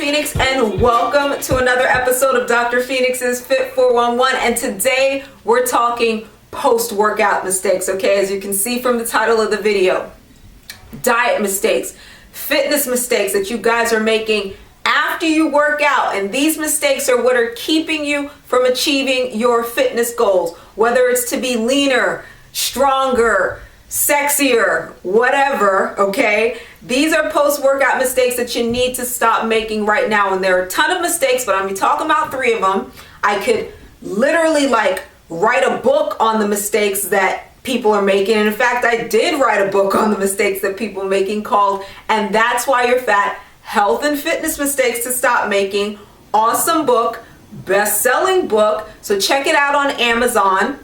Phoenix, and welcome to another episode of Dr. Phoenix's Fit 411. And today we're talking post-workout mistakes, okay? As you can see from the title of the video, diet mistakes, fitness mistakes that you guys are making after you work out. And these mistakes are what are keeping you from achieving your fitness goals, whether it's to be leaner, stronger, sexier, whatever, okay? These are post-workout mistakes that you need to stop making right now. And there are a ton of mistakes, but I'm gonna be talking about 3 of them. I could literally write a book on the mistakes that people are making. And in fact, I did write a book on the mistakes that people are making called "And That's Why You're Fat: Health and Fitness Mistakes to Stop Making." Awesome book, best-selling book. So check it out on Amazon.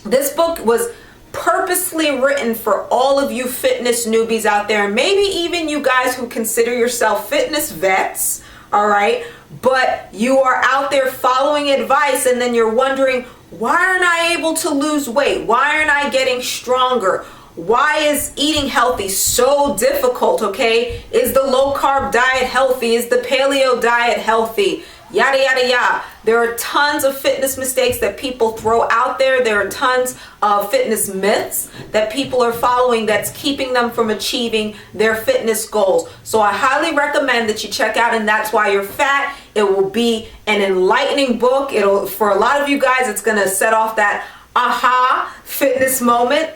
This book was purposely written for all of you fitness newbies out there, maybe even you guys who consider yourself fitness vets, all right? But you are out there following advice and then you're wondering, why aren't I able to lose weight? Why aren't I getting stronger? Why is eating healthy so difficult, okay? Is the low carb diet healthy? Is the paleo diet healthy? Yada, yada, yada. There are tons of fitness mistakes that people throw out there. There are tons of fitness myths that people are following that's keeping them from achieving their fitness goals. So I highly recommend that you check out "And That's Why You're Fat." It will be an enlightening book. For a lot of you guys, it's going to set off that aha fitness moment.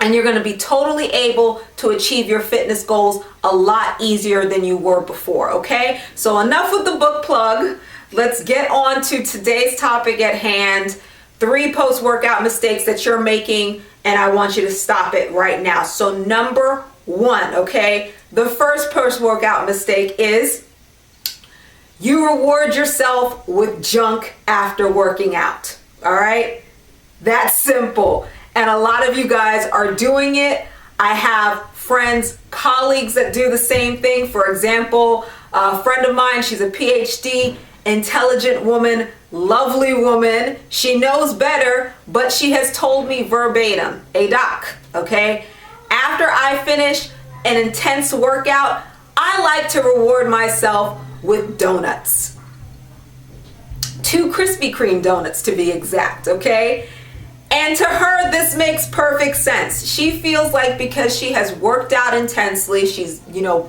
And you're going to be totally able to achieve your fitness goals a lot easier than you were before, okay? So enough with the book plug. Let's get on to today's topic at hand. 3 post-workout mistakes that you're making, and I want you to stop it right now. So number 1, okay? The first post-workout mistake is you reward yourself with junk after working out, all right? That's simple. And a lot of you guys are doing it. I have friends, colleagues that do the same thing. For example, a friend of mine, she's a PhD, intelligent woman, lovely woman. She knows better, but she has told me verbatim, "Hey doc, okay, after I finish an intense workout, I like to reward myself with donuts. 2 Krispy Kreme donuts to be exact, okay?" And to her, this makes perfect sense. She feels like because she has worked out intensely, she's,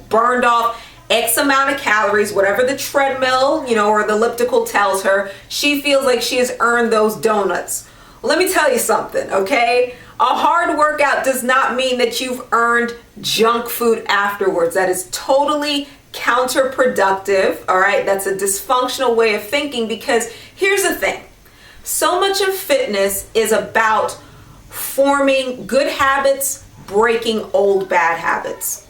burned off X amount of calories, whatever the treadmill, or the elliptical tells her, she feels like she has earned those donuts. Well, let me tell you something, okay? A hard workout does not mean that you've earned junk food afterwards. That is totally counterproductive, all right? That's a dysfunctional way of thinking, because here's the thing. So much of fitness is about forming good habits, breaking old bad habits.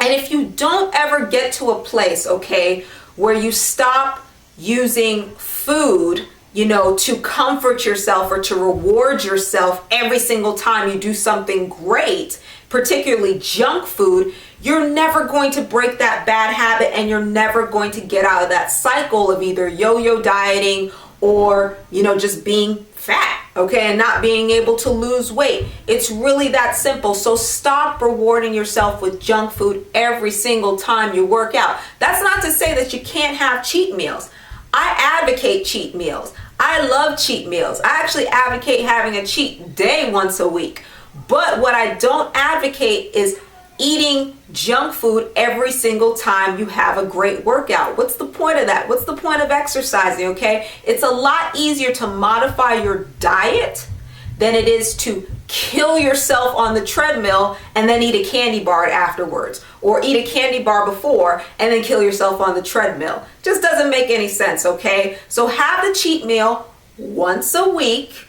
And if you don't ever get to a place, okay, where you stop using food, to comfort yourself or to reward yourself every single time you do something great, particularly junk food, you're never going to break that bad habit, and you're never going to get out of that cycle of either yo-yo dieting or, just being fat, okay, and not being able to lose weight. It's really that simple. So stop rewarding yourself with junk food every single time you work out. That's not to say that you can't have cheat meals. I advocate cheat meals. I love cheat meals. I actually advocate having a cheat day once a week. But what I don't advocate is eating junk food every single time you have a great workout. What's the point of that? What's the point of exercising, okay? It's a lot easier to modify your diet than it is to kill yourself on the treadmill and then eat a candy bar afterwards, or eat a candy bar before and then kill yourself on the treadmill. Just doesn't make any sense, okay? So have the cheat meal once a week,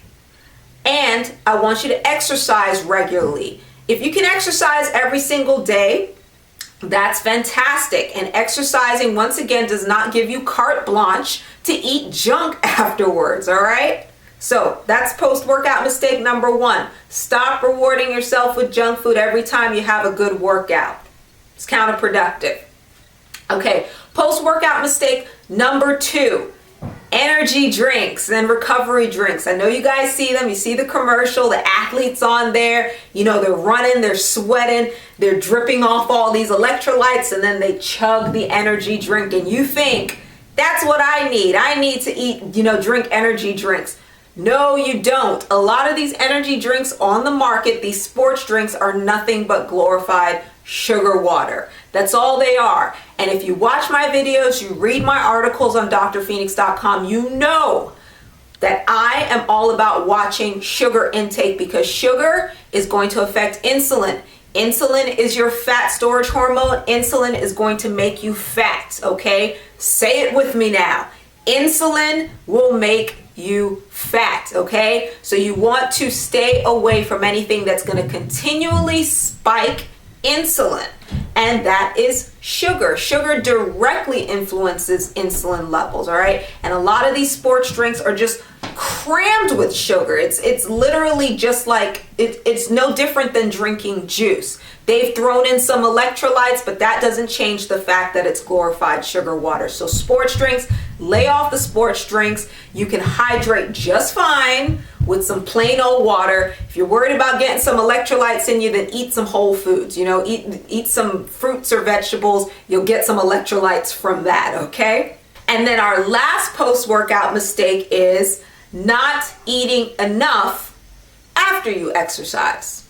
and I want you to exercise regularly. If you can exercise every single day, that's fantastic. And exercising, once again, does not give you carte blanche to eat junk afterwards, all right? So that's post-workout mistake number 1. Stop rewarding yourself with junk food every time you have a good workout. It's counterproductive. Okay, post-workout mistake number 2. energy drinks and recovery drinks. I know you guys see them. You see the commercial, the athletes on there, you know, they're running, they're sweating, they're dripping off all these electrolytes, and then they chug the energy drink, and you think, that's what I need. I need to eat, you know, drink energy drinks. No, you don't. A lot of these energy drinks on the market, these sports drinks, are nothing but glorified sugar water. That's all they are. And if you watch my videos, you read my articles on drphoenix.com, you know that I am all about watching sugar intake, because sugar is going to affect insulin. Insulin is your fat storage hormone. Insulin is going to make you fat, okay? Say it with me now. Insulin will make you fat, okay? So you want to stay away from anything that's going to continually spike insulin, and that is sugar. Sugar directly influences insulin levels, all right? And a lot of these sports drinks are just crammed with sugar. It's literally just like, it's no different than drinking juice. They've thrown in some electrolytes, but that doesn't change the fact that it's glorified sugar water. So sports drinks, lay off the sports drinks. You can hydrate just fine with some plain old water. If you're worried about getting some electrolytes in you, then eat some whole foods. You know, eat some fruits or vegetables. You'll get some electrolytes from that, okay? And then our last post-workout mistake is not eating enough after you exercise.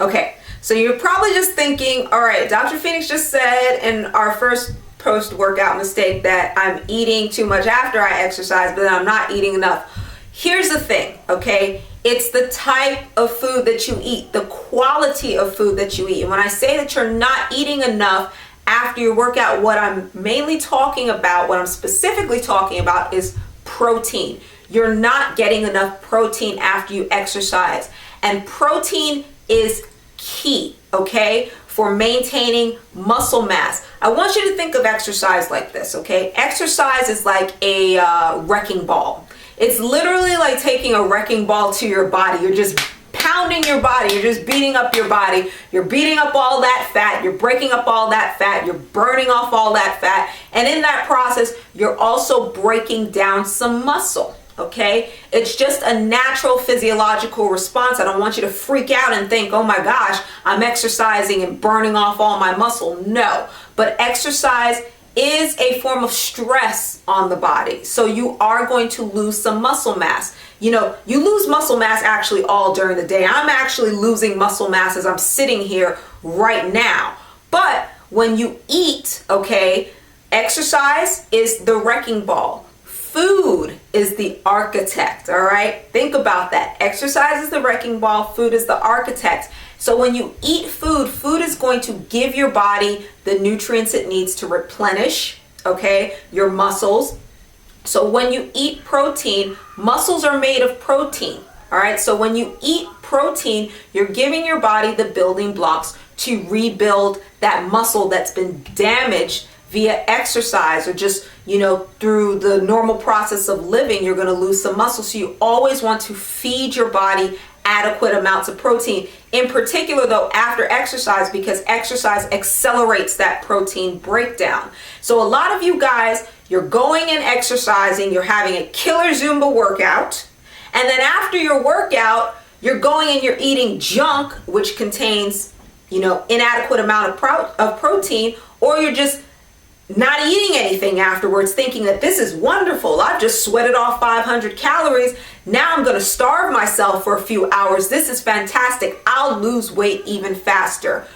Okay, so you're probably just thinking, all right, Dr. Phoenix just said in our first post-workout mistake that I'm eating too much after I exercise, but then I'm not eating enough. Here's the thing, okay? It's the type of food that you eat, the quality of food that you eat. And when I say that you're not eating enough after your workout, what I'm mainly talking about, what I'm specifically talking about, is protein. You're not getting enough protein after you exercise. And protein is key, okay, for maintaining muscle mass. I want you to think of exercise like this, okay? Exercise is like a wrecking ball. It's literally like taking a wrecking ball to your body. You're just pounding your body. You're just beating up your body. You're beating up all that fat. You're breaking up all that fat. You're burning off all that fat. And in that process, you're also breaking down some muscle. Okay? It's just a natural physiological response. I don't want you to freak out and think, oh my gosh, I'm exercising and burning off all my muscle. No, but exercise is a form of stress on the body. So you are going to lose some muscle mass. You know, you lose muscle mass actually all during the day. I'm actually losing muscle mass as I'm sitting here right now. But when you eat, okay, exercise is the wrecking ball. Food is the architect, all right? Think about that. Exercise is the wrecking ball, food is the architect. So when you eat food, food is going to give your body the nutrients it needs to replenish, okay, your muscles. So when you eat protein, muscles are made of protein, all right? So when you eat protein, you're giving your body the building blocks to rebuild that muscle that's been damaged via exercise, or just, you know, through the normal process of living. You're going to lose some muscle. So you always want to feed your body adequate amounts of protein, in particular though after exercise, because exercise accelerates that protein breakdown. So a lot of you guys, you're going and exercising, you're having a killer Zumba workout, and then after your workout, you're going and you're eating junk, which contains, you know, inadequate amount of protein, or you're just not eating anything afterwards, thinking that this is wonderful. I've just sweated off 500 calories. Now I'm going to starve myself for a few hours. This is fantastic. I'll lose weight even faster.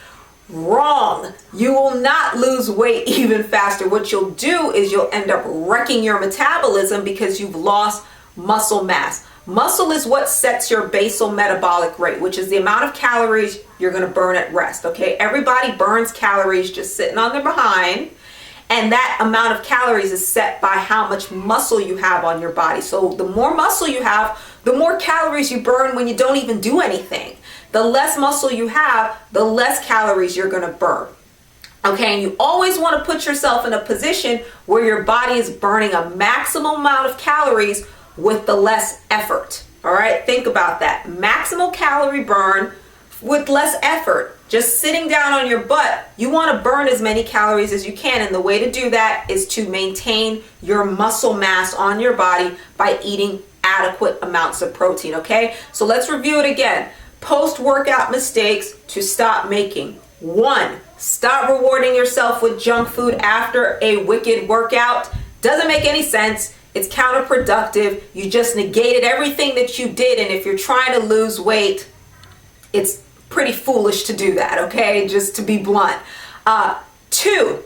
Wrong. You will not lose weight even faster. What you'll do is you'll end up wrecking your metabolism because you've lost muscle mass. Muscle is what sets your basal metabolic rate, which is the amount of calories you're going to burn at rest. Okay, everybody burns calories just sitting on their behind. And that amount of calories is set by how much muscle you have on your body. So the more muscle you have, the more calories you burn when you don't even do anything. The less muscle you have, the less calories you're going to burn. Okay, and you always want to put yourself in a position where your body is burning a maximum amount of calories with the less effort. All right, think about that. Maximal calorie burn with less effort. just sitting down on your butt, you want to burn as many calories as you can. And the way to do that is to maintain your muscle mass on your body by eating adequate amounts of protein, okay? So let's review it again. Post-workout mistakes to stop making. 1, stop rewarding yourself with junk food after a wicked workout. Doesn't make any sense. It's counterproductive. You just negated everything that you did. And if you're trying to lose weight, it's pretty foolish to do that, okay? Just to be blunt. 2,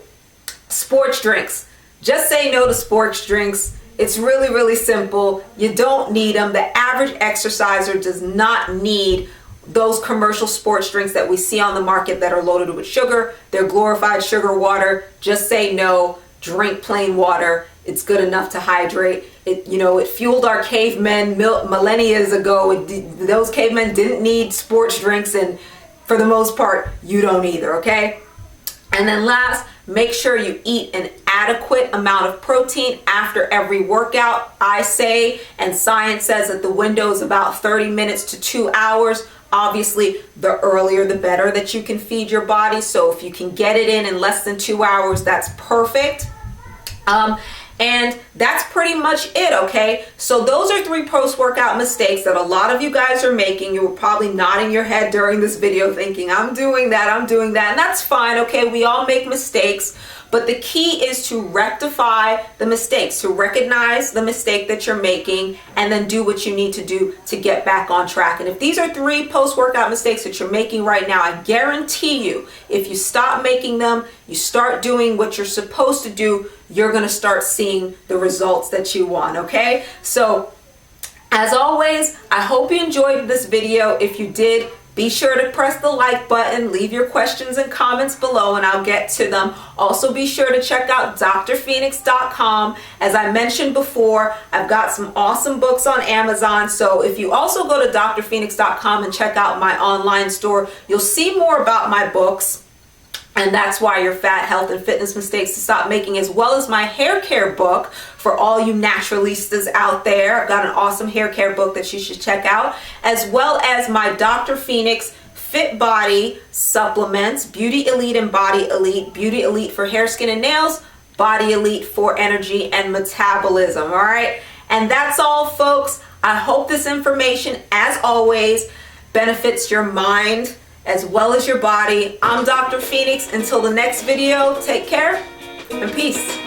sports drinks. Just say no to sports drinks. It's really, really simple. You don't need them. The average exerciser does not need those commercial sports drinks that we see on the market that are loaded with sugar. They're glorified sugar water. Just say no. Drink plain water. It's good enough to hydrate. It fueled our cavemen millennia ago. Those cavemen didn't need sports drinks, and for the most part, you don't either, okay? And then last, make sure you eat an adequate amount of protein after every workout. I say, and science says, that the window is about 30 minutes to 2 hours. Obviously, the earlier the better that you can feed your body. So if you can get it in less than 2 hours, that's perfect. And that's pretty much it, okay? So those are 3 post-workout mistakes that a lot of you guys are making. You were probably nodding your head during this video thinking, I'm doing that, and that's fine, okay? We all make mistakes, but the key is to rectify the mistakes, to recognize the mistake that you're making, and then do what you need to do to get back on track. And if these are 3 post-workout mistakes that you're making right now, I guarantee you, if you stop making them, you start doing what you're supposed to do, you're going to start seeing the results that you want, okay? So, as always, I hope you enjoyed this video. If you did, be sure to press the like button, leave your questions and comments below, and I'll get to them. Also, be sure to check out drphoenix.com. As I mentioned before, I've got some awesome books on Amazon. So if you also go to drphoenix.com and check out my online store, you'll see more about my books. And that's why your fat, health, and fitness mistakes to stop making, as well as my hair care book for all you naturalistas out there. I've got an awesome hair care book that you should check out, as well as my Dr. Phoenix Fit Body supplements, Beauty Elite and Body Elite. Beauty Elite for hair, skin, and nails, Body Elite for energy and metabolism, all right? And that's all, folks. I hope this information, as always, benefits your mind as well as your body. I'm Dr. Phoenix. Until the next video, take care and peace.